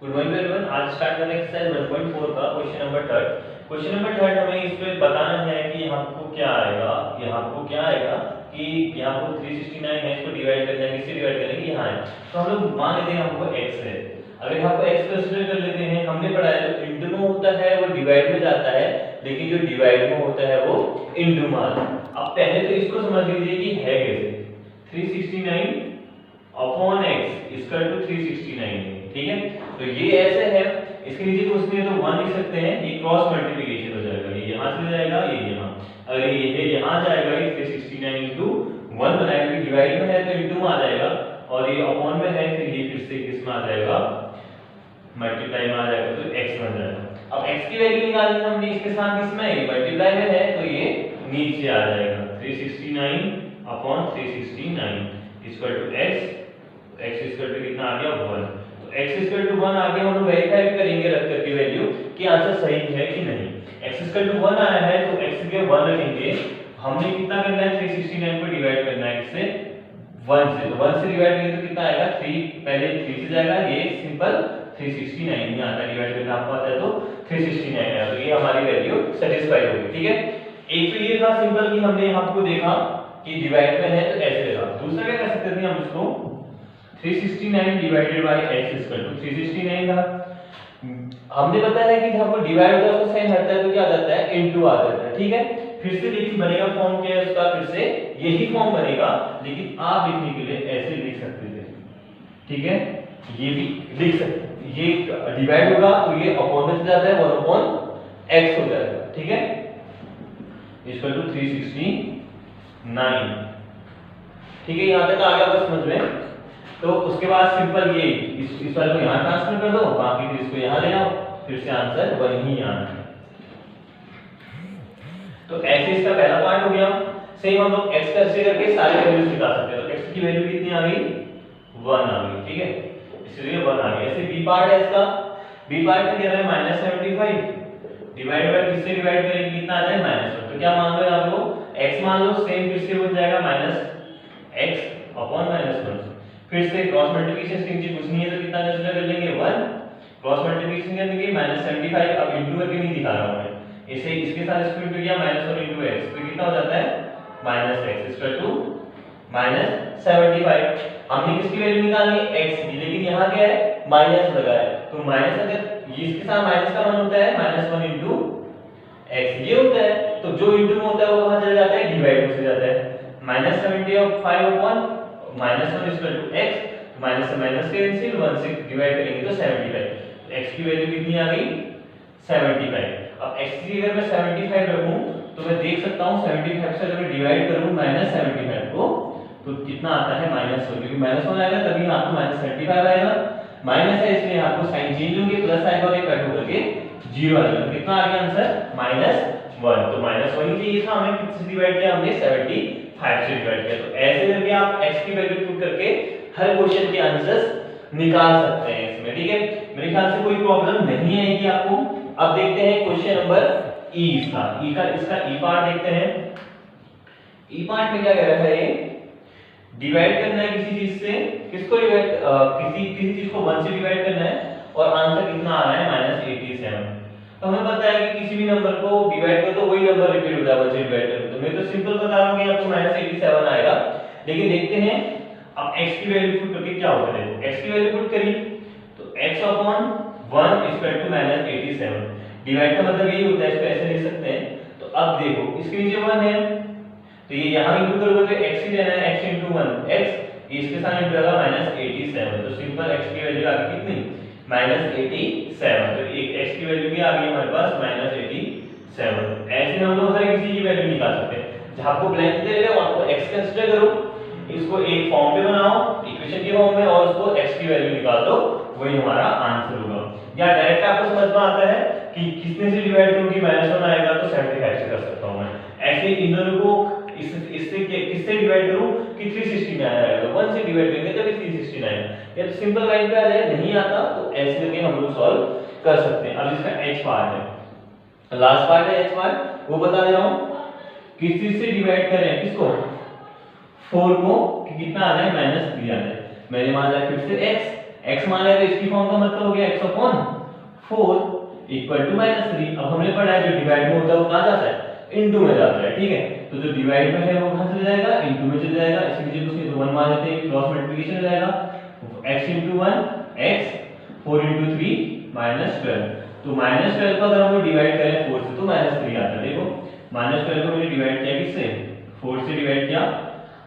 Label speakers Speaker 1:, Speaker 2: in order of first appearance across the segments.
Speaker 1: Good morning everyone. आज start करेंगे exercise 1.4 का क्वेश्चन नंबर 3। क्वेश्चन नंबर 3 हमें इस पे बताना है कि यहाँ आपको क्या आएगा। यहाँ आपको क्या आएगा कि यहाँ को 369 है, इसको डिवाइड करना है, किससे डिवाइड करेंगे, यहाँ है। तो हम लोग मान लेते हैं हमको x है। अगर यहाँ को x कंसीडर कर लेते हैं, हमने पढ़ा है जो इंटू में होता है वो डिवाइड में जाता है, लेकिन जो डिवाइड में होता है वो इंटू में आता है। अब पहले तो इसको समझ लीजिए कि है कैसे। 369 अपॉन x इक्वल टू 369, ठीक है। तो ये ऐसे है, इसके नीचे कुछ नहीं है तो 1 लिख सकते हैं। ये क्रॉस मल्टीप्लिकेशन हो जाएगा, ये यहां से जाएगा, ये यहां। अगर ये है यहां जाएगा, ये 369 इनटू 1 बनाएगा, डिवाइड में है तो इनटू में आ जाएगा, और ये अपॉन में है फिर ये फिर से किस में आ जाएगा, मल्टीप्लाई में आ जाएगा, तो x बन जाएगा। अब x की वैल्यू निकालनी है हमने, इसके साथ किसमें है, मल्टीप्लाई में है तो ये नीचे आ जाएगा। 369 upon 369 equal to x, x equal to कितना आ गया, 1। x इक्वल टू 1 आगे हम लोग वेरीफाई करेंगे रख करके वैल्यू कि आंसर सही है कि नहीं। x इक्वल टू 1 आया है तो x के 1 रखेंगे। हमने कितना करना है, 369 को डिवाइड करना है इससे 1 से, तो 1 से डिवाइड करेंगे तो कितना आएगा, 3 पहले 3 से जाएगा, ये सिंपल 369 नहीं आता, डिवाइड करना आपको आता है तो 369 आया, तो ये हमारी वैल्यू सेटिस्फाई होगी, ठीक है। एक तो ये था सिंपल कि हमने आपको देखा कि डिवाइड में है तो ऐसे लगा। दूसरा क्या कर सकते थे हम इसको, 369 divided by x equal to 369 था। हमने बताया कि जब वो डिवाइड होता है उसका साइन हटता है तो क्या आ जाता है, इनटू आ जाता है, ठीक है। फिर से देखिए बनेगा फॉर्म क्या है उसका, फिर से यही फॉर्म बनेगा, लेकिन आप लिखने के लिए ऐसे लिख सकते थे, ठीक है। ये भी लिख सकते, ये डिवाइड होगा तो ये अपॉन में जाता है, 1 अपॉन x हो जाएगा, ठीक है, इक्वल टू 369, ठीक है। यहां तक आ गया बस समझ में। तो उसके बाद सिंपल ये इस वाले को यहाँ ट्रांसफर कर दो, बाकी फिर इसको यहाँ ले आओ, फिर से आंसर वही आना है। तो ऐसे इसका पहला पार्ट हो गया। सेम हम लोग x का ऐसे करके सारे वैल्यूज निकाल सकते हैं। तो x की वैल्यू कितनी आ गई, 1 आ गई, ठीक है, इसलिए 1 आ गई। ऐसे b पार्ट है इसका, b पार्ट में क्या है, -75 डिवाइड बाय किससे डिवाइड करेंगे, कितना आ जाए, -1। तो क्या मान लो यहाँ पे, x मान लो, सेम फिर से बन जाएगा -x अपॉन -1। फिर से क्रॉस मल्टीप्लिकेशन के नीचे कुछ नहीं है तो कितना कंसीडर कर लेंगे, 1। क्रॉस मल्टीप्लिकेशन करने के -75, अब इनटू करके नहीं दिखा रहा हूं मैं, इसे इसके साथ इसको इनटू किया, -1 इनटू x, तो कितना हो जाता है, -x इक्वल टू -75। हमने किसकी वैल्यू निकालनी है, x की, लेकिन यहां क्या है, माइनस लगा है, तो माइनस अगर ये इसके साथ माइनस का मान होता है -1 इनटू x, ये होता है। तो जो इनटू में होता है वो कहां चला जाता है, डिवाइड में चला जाता है। -75 upon -1 equal to x, minus से माइनस कैंसिल, 1 से डिवाइड करेंगे तो 75। x की वैल्यू कितनी आ गई, 75। अब x की अगर मैं 75 रखूं तो मैं देख सकता हूं 75 से अगर मैं डिवाइड करूं -75 को तो कितना आता है, -1, क्योंकि -1 आएगा तभी यहाँ पर -75 आएगा। माइनस है इसलिए यहाँ पर साइन चेंज होंगे, प्लस आएगा और ये कट होकर के 0 आ जाएगा। कितना आ गया आंसर, -1। तो -1 ही चाहिए था हमें, किससे डिवाइड किया हमने, 75 से डिवाइड किया। तो ऐसे करके आप x की वैल्यू पुट करके हर क्वेश्चन के आंसर्स निकाल सकते हैं इसमें, ठीक है। मेरे ख्याल से कोई प्रॉब्लम नहीं आएगी आपको। अब देखते हैं क्वेश्चन नंबर ई इसका ई पार्ट देखते हैं। ई पार्ट में क्या कह रहा है, ये डिवाइड करना है किसी चीज से, किसको डिवाइड, किसी चीज को 1 से डिवाइड करना है, और आंसर कितना आ रहा है, -87। तो हमें पता है कि किसी भी नंबर को डिवाइड करो तो वही नंबर रिपीट होता है 1 से डिवाइड करो, तो मैं तो सिंपल बता रहा हूं कि आपको -87 आएगा। लेकिन देखते हैं अब x की वैल्यू पुट करके क्या होता है। x की वैल्यू पुट करी तो x upon 1 equal to -87, divide का मतलब यही होता है, इसको ऐसे लिख सकते हैं। तो अब देखो इसके नीचे 1 है तो ये यहां इंटू करोगे तो x ही लेना है, x * 1 x, इसके साथ इंटू होगा -87, तो सिंपल x की वैल्यू आ गई कितनी, -87। तो एक x की वैल्यू भी आ गई हमारे पास -87। ऐसे हम लोग हर किसी की वैल्यू निकाल सकते हैं। जहां आपको ब्लैंक दे रहे हैं वहां पर x कंसीडर करो, इसको एक फॉर्म पे बनाओ इक्वेशन के फॉर्म में, और उसको x की वैल्यू निकाल दो, वही हमारा आंसर होगा। या डायरेक्ट आपको समझ में आता है कि कितने से डिवाइड करूंगी, -1 आएगा तो 75 से कर सकता हूं मैं। ऐसे इन दोनों को इससे किससे डिवाइड करूं कि 369 आएगा, तो 1 से डिवाइड करेंगे तभी 369। या तो सिंपल लाइन पे आ जाए, नहीं आता तो ऐसे करके हम लोग सॉल्व कर सकते हैं। अब इसका h पार्ट है, लास्ट पार्ट है h पार्ट, वो बता दे रहा हूं। किस चीज से डिवाइड कर रहे हैं, किसको, 4 को, कि कितना आ जाए, -3 आ जाए। मैंने मान लिया फिर से x, x मान लिया तो इसकी फॉर्म का मतलब हो गया x अपॉन 4 इक्वल टू -3। अब हमने पढ़ा है जो डिवाइड में होता है वो कहां जाता है, इनटू में जाता है, ठीक है। तो जो डिवाइड में है वो कहां चला जाएगा, इनटू में चला जाएगा। इसकी वजह से उसके 1 मान लेते हैं, क्रॉस मल्टीप्लिकेशन हो जाएगा, x * 1 x 4 * 3 -12। तो -12 को अगर हम लोग डिवाइड करें 4 से तो -3 आता है। देखो -12 को मैंने डिवाइड किया किससे, 4 से डिवाइड किया।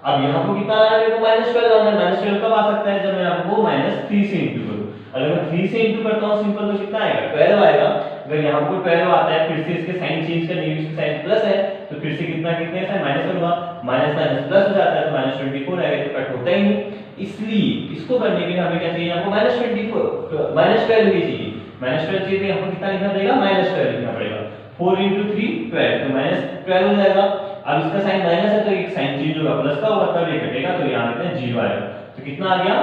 Speaker 1: अब यहाँ पर कितना आ रहा है, मेरे को -12 आना है। -12 कब आ सकता है, जब मैं आपको -3 से इंटू करूं। अगर मैं 3 से इंटू करता हूं सिंपल तो कितना आएगा, 12 आएगा। अगर यहाँ पर 12 आता है, फिर से इसके साइन चेंज करने की, इसका साइन प्लस है तो फिर से कितना कितने साइन माइनस करूंगा, माइनस माइनस प्लस हो जाता है तो -24 आएगा, तो कट होता ही नहीं। इसलिए इसको करने के लिए हमें क्या चाहिए, आपको -12 भी चाहिए। -12 चाहिए तो यहाँ पर कितना लिखना पड़ेगा, -12 लिखना पड़ेगा। 4 * 3 12 तो -12 हो जाएगा। अब इसका साइन माइनस है तो एक साइन चेंज होगा, प्लस का होगा तब ये कटेगा, तो यहाँ पे 0 आएगा। तो कितना आ गया,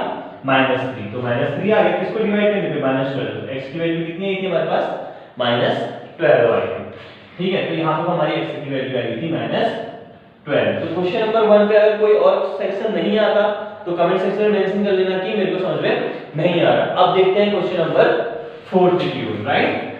Speaker 1: -3। तो -3 आ गया, किसको डिवाइड करने पे, -12। तो x की वैल्यू कितनी आई थी हमारे पास, -12 आई थी, ठीक है। तो यहाँ पे हमारी x की वैल्यू आई थी -12। तो क्वेश्चन नंबर 1 पे अगर कोई और सेक्शन नहीं आता तो कमेंट सेक्शन में मेंशन कर लेना कि मेरे को समझ में नहीं आ रहा। अब देखते हैं क्वेश्चन नंबर 4 की ओर, राइट।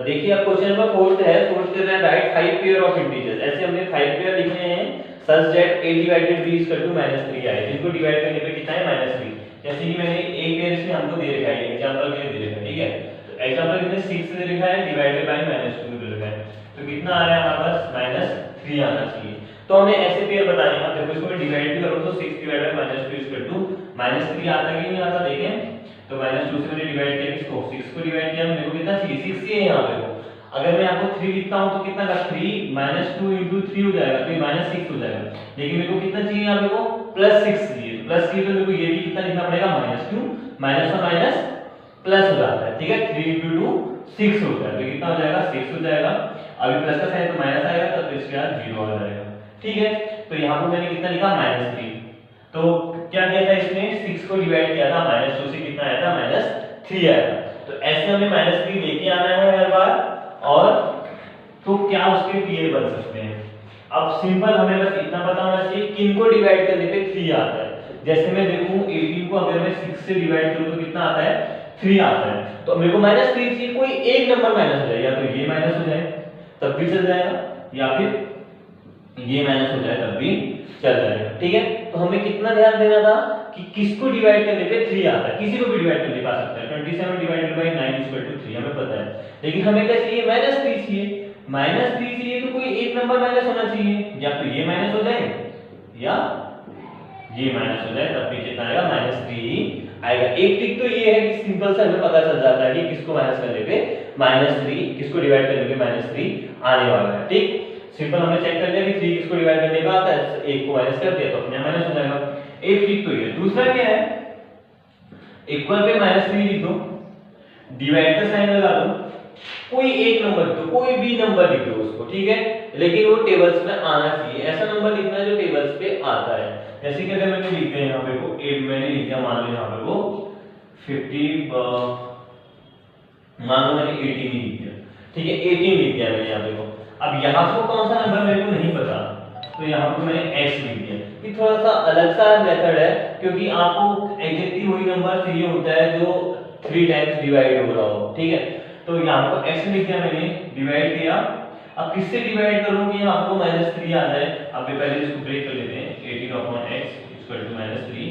Speaker 1: देखिए अब क्वेश्चन नंबर 4 है, 4 कह रहा है राइट 5 पेयर ऑफ इंटीजर्स। ऐसे हमने 5 पेयर लिखने हैं such that a divided b -3 आए, जिनको डिवाइड करने पे कितना है, -3। जैसे कि मैंने एक पेयर इसमें हमको दे रखा है, एग्जांपल के लिए दे रखा है, ठीक है। तो एग्जांपल कितने 6 से दे रखा है, डिवाइडेड बाय -2 दे रखा है, तो कितना आ रहा है हमारे पास, -3 आना चाहिए। तो हमें ऐसे पेयर बताने हैं, देखो इसको मैं डिवाइड भी करूं तो 6 डिवाइडेड बाय -2 -3 आता है कि नहीं आता, देखें। तो -2 से मैंने डिवाइड किया, किसको, 6 को डिवाइड किया, मेरे को कितना चाहिए, 6 ही है यहाँ पे। अगर मैं आपको 3 लिखता हूं तो कितना का 3 -2 * 3 हो जाएगा, तो ये -6 हो जाएगा। लेकिन मेरे को कितना चाहिए यहाँ पे, को +6 चाहिए। प्लस की तो मेरे को ये भी कितना लिखना पड़ेगा, -2 माइनस और माइनस प्लस हो जाता है, ठीक है। 3 * 2 6 होता है, तो कितना हो जाएगा, 6 हो जाएगा। अभी प्लस का साइन तो माइनस आएगा, तो इसके बाद 0 आ जाएगा, ठीक है। तो यहाँ पर मैंने कितना लिखा, -3। तो क्या किया था, इसने 6 को डिवाइड किया था, -2 से कितना आया था, -3 आया था। तो ऐसे हमें -3 लेके आना है हर बार, और तो क्या उसके पेयर बन सकते हैं। अब सिंपल हमें बस इतना पता होना चाहिए किनको डिवाइड करने पे 3 आता है। जैसे मैं देखूं 18 को अगर मैं 6 से डिवाइड करूं तो कितना आता है, 3 आता है। तो मेरे को -3 चाहिए, कोई एक नंबर माइनस हो जाए, या तो ये माइनस हो जाए तब भी चल जाएगा, या फिर ये माइनस हो जाए तब भी चल जाएगा, ठीक है। तो हमें कितना ध्यान देना था कि किसको डिवाइड करने पे 3 आता है, किसी को भी डिवाइड करने पा सकता है। 27 डिवाइडेड बाय 9 = 3 हमें पता है, लेकिन हमें क्या चाहिए, -3 चाहिए। -3 चाहिए तो कोई एक नंबर माइनस होना चाहिए, या तो ये माइनस हो जाए या ये माइनस हो जाए, तब भी कितना आएगा, -3 आएगा। एक ट्रिक तो ये है कि सिंपल सा हमें पता चल जाता है कि किसको माइनस करने पे -3, किसको डिवाइड करने पे -3 आने वाला है, ठीक। सिंपल हमने चेक कर लिया कि 3 किसको डिवाइड करने पे आता है, एक को माइनस कर दिया तो अपने माइनस हो जाएगा। एक ट्रिक तो ये। दूसरा क्या है, इक्वल पे -3 लिख दो, डिवाइड का साइन लगा दो, कोई एक नंबर लिख दो, कोई भी नंबर लिख दो उसको, ठीक है। लेकिन वो टेबल्स में आना चाहिए, ऐसा नंबर लिखना है जो टेबल्स पे आता है। जैसे कि अगर मैंने लिख दिया यहाँ पे को 8, मैंने लिख दिया, मान लो यहाँ पे वो 50, मान लो मैंने 18 ही लिख दिया, ठीक है, 18 लिख दिया मैंने यहाँ पे को। अब यहाँ पे कौन सा नंबर मेरे को नहीं पता, तो यहाँ पे मैंने x लिख दिया। ये थोड़ा सा अलग सा मेथड है, क्योंकि आपको एग्जैक्टली वही नंबर चाहिए होता है जो 3 टाइम्स डिवाइड हो रहा हो, ठीक है। तो यहाँ पर x लिख दिया मैंने, डिवाइड किया। अब किससे डिवाइड करूं कि आपको -3 आ जाए। अब पहले इसको ब्रेक कर लेते हैं, 18/x = -3।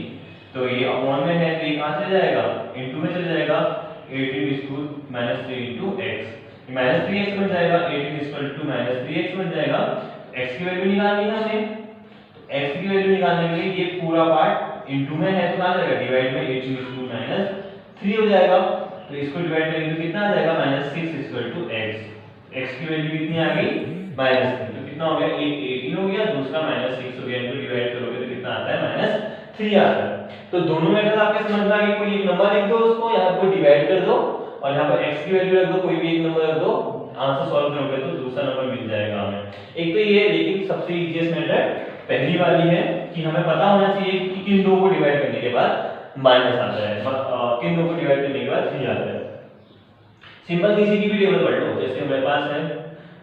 Speaker 1: तो ये अपॉन में है तो ये कहां चला जाएगा, इनटू में चला जाएगा। 18 = -3 * x, -3x बन जाएगा। 18 = -3x बन जाएगा। x की वैल्यू निकालनी है हमें, तो x की वैल्यू निकालने के लिए ये पूरा पार्ट इनटू में है तो कहां जाएगा, डिवाइड में। 18 = -3 हो जाएगा, तो इसको डिवाइड करेंगे तो कितना आ जाएगा, -6 = x। x की वैल्यू कितनी आ गई, -3। तो कितना हो गया, एक 18 हो गया, दूसरा -6 हो गया। इनको डिवाइड करोगे तो कितना आता है, -3 आता है। तो दोनों मेथड आपके समझ में आ गई। कोई एक नंबर लिख दो, उसको यहां पर डिवाइड कर दो, और यहां पर x की वैल्यू रख दो, कोई भी एक नंबर रख दो, आंसर सॉल्व करोगे तो दूसरा नंबर मिल जाएगा हमें। एक तो ये, लेकिन सबसे इजीएस्ट मेथड पहली वाली है कि हमें पता होना चाहिए कि किन दो को डिवाइड करने के बाद माइनस आता है, किन दो को डिवाइड करने के बाद 3 आता है। सिंपल किसी की भी टेबल पढ़ लो, जैसे मेरे पास है,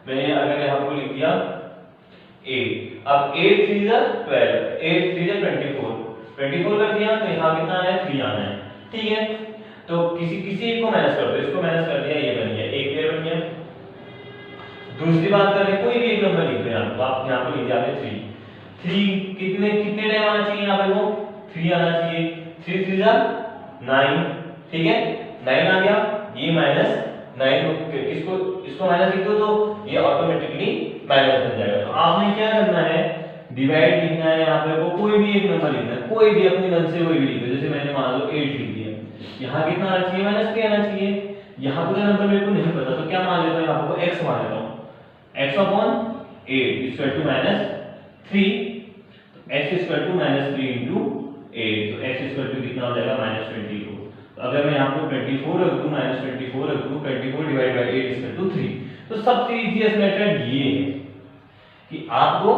Speaker 1: मैंने अगर यहां पर लिख दिया 8, अब 8 3 = 12, 8 3 = 24, 24 कर दिया तो यहाँ कितना आना है 3 आना है, ठीक है। तो किसी एक को माइनस कर दो, इसको माइनस कर दिया, ये बन गया, एक पेयर बन गया। दूसरी बात करें, कोई भी एक नंबर लिख दो यहाँ पे, आप यहाँ पे लिख दिया आपने 3 कितने कितने टाइम आना चाहिए यहाँ पे, वो 3 आना चाहिए, 3 3 जा 9, ठीक है 9 आ गया, ये माइनस 9 इसको इसको माइनस लिख दो तो ये ऑटोमेटिकली माइनस बन जाएगा। तो आपने क्या करना है, डिवाइड लिखना है यहाँ पे, को कोई भी एक नंबर लिखना है, कोई भी अपनी मन से कोई भी लिख दो, जैसे मैंने मान लो 8 लिख दिया, यहाँ कितना आना चाहिए, -3 आना चाहिए। यहाँ पे नंबर मेरे को नहीं पता तो क्या मान लेता हूँ, यहाँ पे x मान लेता हूँ, x upon 8 equal to -3, x equal to -3 into 8, तो x इक्वल टू कितना हो जाएगा -22। तो अगर मैं यहाँ पे 24 रख दूं, -24 रख दूं, 24 डिवाइड बाय 8 इक्वल टू 3। तो सबसे इजीएस्ट मेथड ये है कि आपको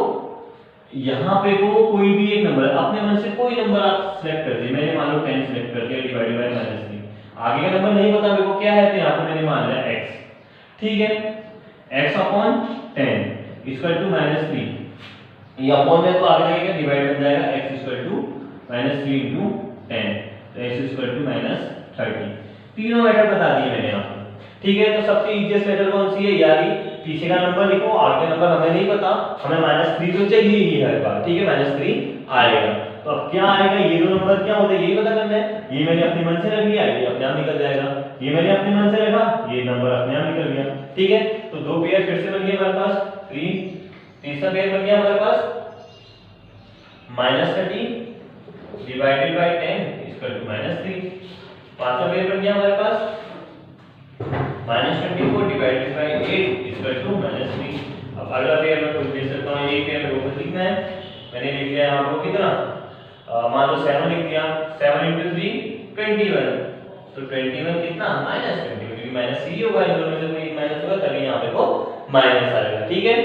Speaker 1: यहाँ पे को कोई भी एक नंबर अपने मन से कोई नंबर आप सिलेक्ट कर दिए, मैंने मान लो 10 सिलेक्ट कर दिया, डिवाइड बाय -3, आगे का नंबर नहीं पता मेरे को क्या है, तो यहाँ पे मैंने मान लिया x, ठीक है, x अपॉन 10 इक्वल टू -3, ये अपॉन में तो आगे लगेगा, डिवाइड बन जाएगा x इक्वल टू -3 इनटू 10, तो x इक्वल टू -30। तीनों मेथड बता दिए मैंने आपको, ठीक है। तो सबसे इजीएस्ट मेथड कौन सी है, यानी पीछे का नंबर लिखो, आगे नंबर हमें नहीं पता, हमें -3 तो चाहिए ही हर बार, ठीक है, -3 आएगा। तो अब क्या आएगा, ये दो नंबर क्या होते हैं यही पता करना है, ये मैंने अपनी मन से रख लिया, ये अपने आप निकल जाएगा, ये मैंने अपने मन से रखा, ये नंबर अपने आप निकल गया, ठीक है। तो दो पेयर फिर से बन गए हमारे पास 3, तीसरा पेयर बन गया हमारे पास -30 डिवाइडेड बाय 10 इक्वल टू -3, पांचवा पेयर बन गया हमारे पास -24 डिवाइडेड बाय 8 इक्वल टू -3। अब अगला पेयर मैं कुछ दे सकता हूं, एक पेयर मेरे को लिखना है, मैंने लिख दिया यहां पर कितना, मान लो 7 लिख दिया, 7 * 3 21, तो 21 कितना -21, क्योंकि माइनस ही होगा, इन दोनों में से कोई माइनस होगा तभी यहां पे को माइनस आएगा, ठीक है।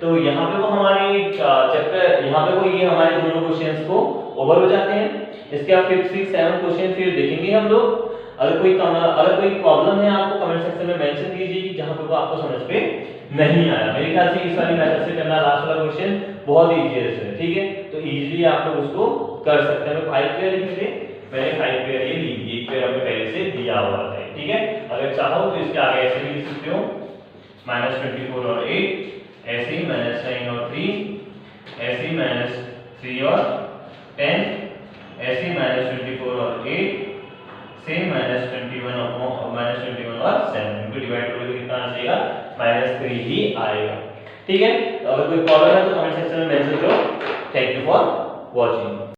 Speaker 1: तो यहां पे को हमारी चैप्टर यहां पे को ये हमारे दोनों क्वेश्चंस को ओवर हो जाते हैं। इसके बाद 5 6 7 क्वेश्चन फिर देखेंगे हम लोग। अगर कोई प्रॉब्लम है आपको कमेंट सेक्शन में मेंशन कीजिए कि जहां पे आपको समझ पे नहीं आया। मेरे ख्याल से इस वाली मेथड से करना लास्ट वाला क्वेश्चन बहुत इजी है, ठीक है, तो इजीली आप लोग उसको कर सकते हैं। 5 पेयर लिख दे, मैंने 5 पेयर ये ली, एक पेयर हमें पहले से दिया हुआ है, ठीक है। अगर चाहो तो इसके आगे ऐसे भी लिख सकते हो, -24 और 8, ऐसे ही -9 और 3, ऐसे ही -3 और 10, ऐसे ही -24 और 8, सेम -21 और 7, इनको डिवाइड करोगे तो कितना आ जाएगा, -3 ही आएगा, ठीक है। तो अगर कोई प्रॉब्लम है तो कमेंट सेक्शन में मेंशन करो। Thank you for watching.